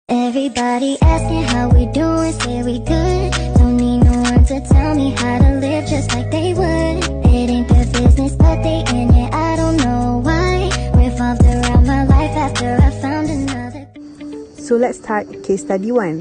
Everybody asking how we doing, say we good. Don't need no one to tell me how to live just like they would. It ain't their business, but they in it, I don't know why. Revolved around my life after I found another. So let's start case study 1.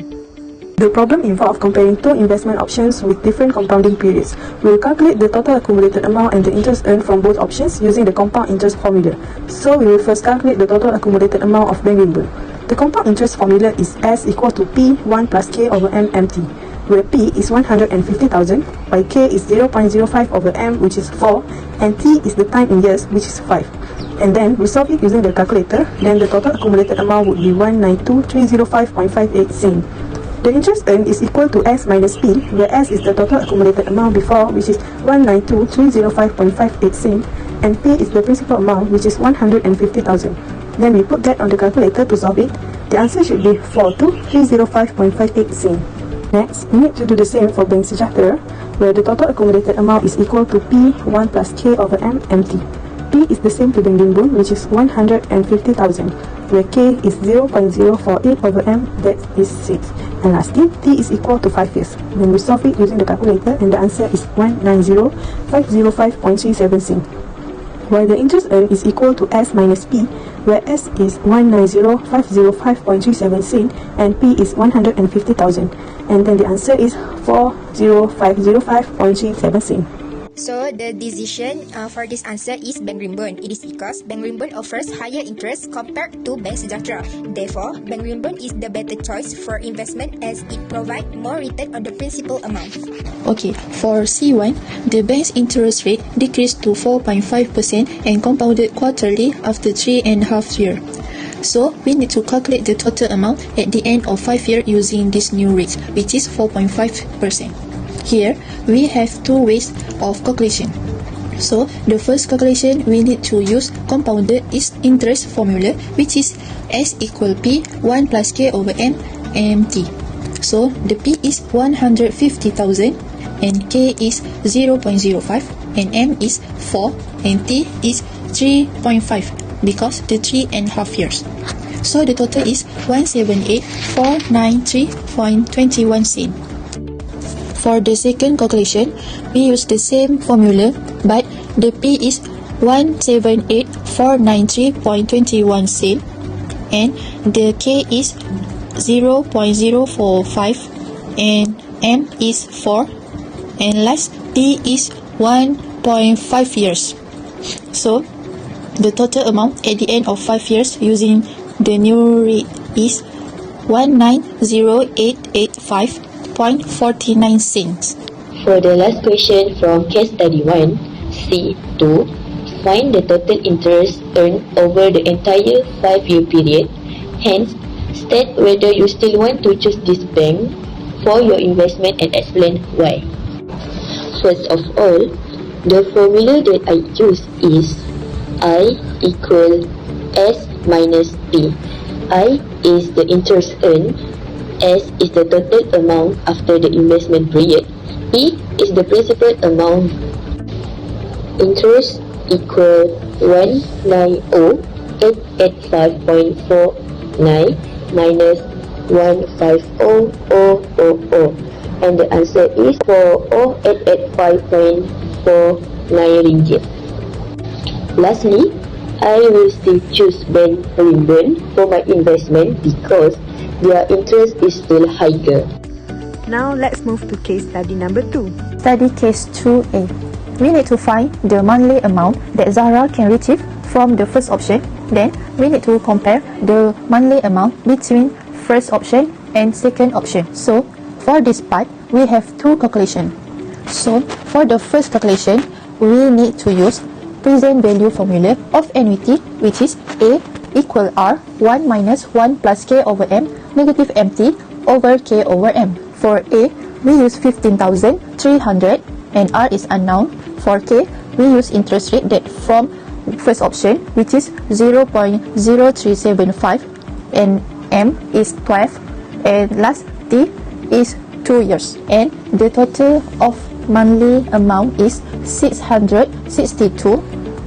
The problem involves comparing two investment options with different compounding periods. We will calculate the total accumulated amount and the interest earned from both options using the compound interest formula. So we will first calculate the total accumulated amount of bank loan. The compound interest formula is S equal to P 1 plus K over M MT, where P is 150,000, while K is 0.05 over M, which is 4, and T is the time in years, which is 5. And then we solve it using the calculator. Then the total accumulated amount would be 192,305.58 Sing. The interest earned is equal to S minus P, where S is the total accumulated amount before, which is 192,305.58 Sing, and P is the principal amount, which is 150,000. Then we put that on the calculator to solve it. The answer should be 42,305.58 Sing. Next, we need to do the same for Bank Sejahtera, where the total accumulated amount is equal to P 1 plus K over M MT. P is the same to Bank Limbun, which is 150,000, where K is 0.048 over M, that is 6. And lastly, T is equal to 5 years. Then we solve it using the calculator, and the answer is 190,505.37 Sing. While the interest earned is equal to S minus P, where S is 190,505.37 Sing and P is 150,000, and then the answer is 40505.37 Sing. So the decision for this answer is Bank Rimbun. It is because Bank Rimbun offers higher interest compared to Bank Sejahtera. Therefore, Bank Rimbun is the better choice for investment as it provides more return on the principal amount. Okay, for C1, the bank's interest rate decreased to 4.5% and compounded quarterly after 3.5 years. So, we need to calculate the total amount at the end of 5 years using this new rate, which is 4.5%. Here, we have two ways of calculation. So, the first calculation, we need to use compounded interest formula, which is S equal P 1 plus K over M MT. So, the P is 150,000 and K is 0.05 and M is 4 and T is 3.5 because the 3.5 years. So, the total is 178,493.21 Sen. For the second calculation, we use the same formula, but the P is 178,493.21 Sen and the K is 0.045 and M is 4 and last T is 1.5 years. So, the total amount at the end of 5 years using the new rate is 190,885.49 cents. For the last question from case study 1, C2, find the total interest earned over the entire 5-year period. Hence, state whether you still want to choose this bank for your investment and explain why. First of all, the formula that I use is I equal S minus P. I is the interest earned, S is the total amount after the investment period, P is the principal amount. Interest equal 190,885.49 minus 150,000, and the answer is 40885.49 ringgit. Lastly, I will still choose Bank Rimbun for my investment because their interest is still higher. Now let's move to case study number 2. Study case 2A. We need to find the monthly amount that Zahra can retrieve from the first option. Then, we need to compare the monthly amount between first option and second option. So, for this part, we have two calculations. So, for the first calculation, we need to use present value formula of annuity, which is A equal R 1 minus 1 plus K over M negative MT over K over M. For A, we use 15,300 and R is unknown. For K, we use interest rate that from first option, which is 0.0375 and M is 12 and last T is 2 years. And the total of monthly amount is 662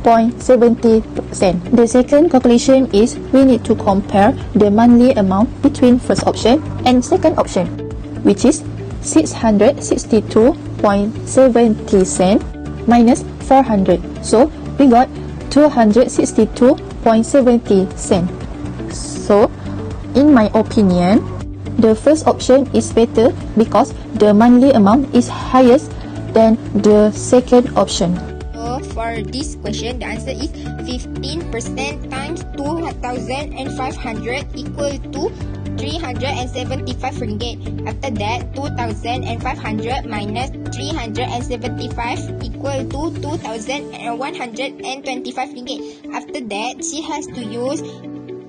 The second calculation is we need to compare the monthly amount between first option and second option, which is 662.70 cent minus 400. So we got 262.70 cent. So in my opinion, the first option is better because the monthly amount is highest than the second option. So for this question, the answer is 15% times 2,500 equal to 375 ringgit. After that, 2,500 minus 375 equal to 2,125 ringgit. After that, she has to use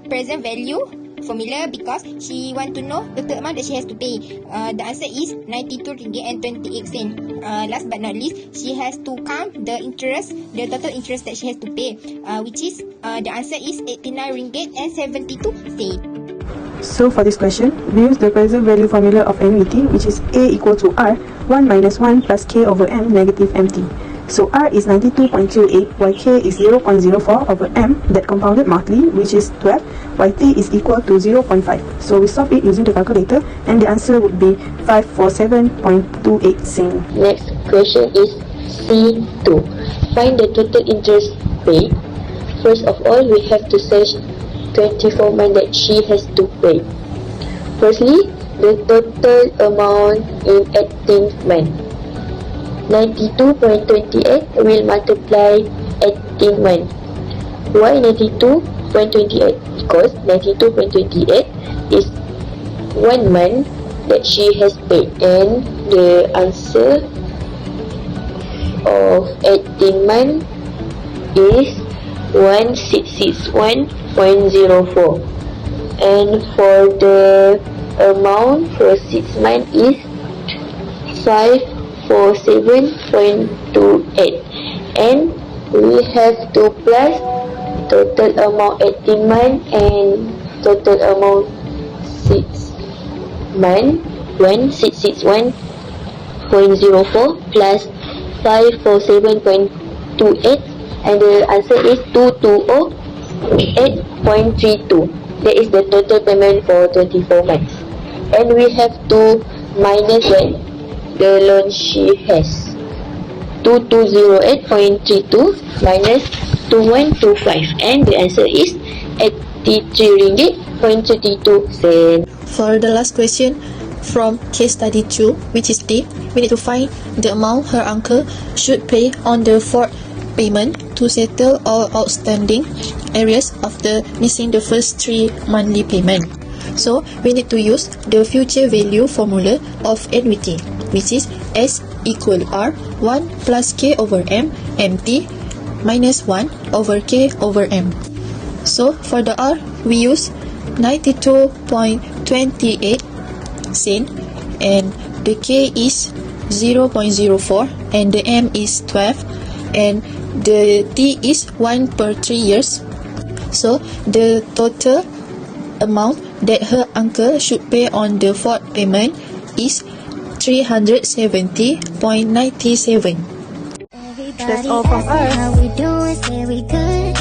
present value formula because she want to know the amount that she has to pay. The answer is 92 ringgit and 28 cent. Last but not least, she has to count the interest, the total interest that she has to pay, which is the answer is 89 ringgit and 72 cent. So for this question, we use the present value formula of annuity, which is A equal to R, 1 minus 1 plus K over M negative MT. So R is 92.28, while K is 0.04 over M, that compounded monthly, which is 12, while T is equal to 0.5. So we solve it using the calculator, and the answer would be 547.28 cent. Next question is C2. Find the total interest paid. First of all, we have to search 24 months that she has to pay. Firstly, the total amount in 18 months. 92.28 will multiply 18 months. Why 92.28? Because 92.28 is 1 month that she has paid, and the answer of 18 months is 1661.04, and for the amount for 6 months is 547.28, and we have to plus total amount 18 months and total amount 6 months, 1661.04 plus 547.28, and the answer is 2208.32. That is the total payment for 24 months, and we have to minus the loan she has. 2208.32 minus 2125, and the answer is 83 ringgit 32 cent. For the last question from case study 2, which is D, we need to find the amount her uncle should pay on the fourth payment to settle all outstanding arrears after missing the first 3 monthly payment. So we need to use the future value formula of annuity, which is S equal R 1 plus K over M MT minus 1 over K over M. So for the R, we use 92.28 cent, and the K is 0.04, and the M is 12, and the T is 1 per 3 years. So the total amount that her uncle should pay on the fourth payment is 370.97. That's all from us. How we doing? Say we good.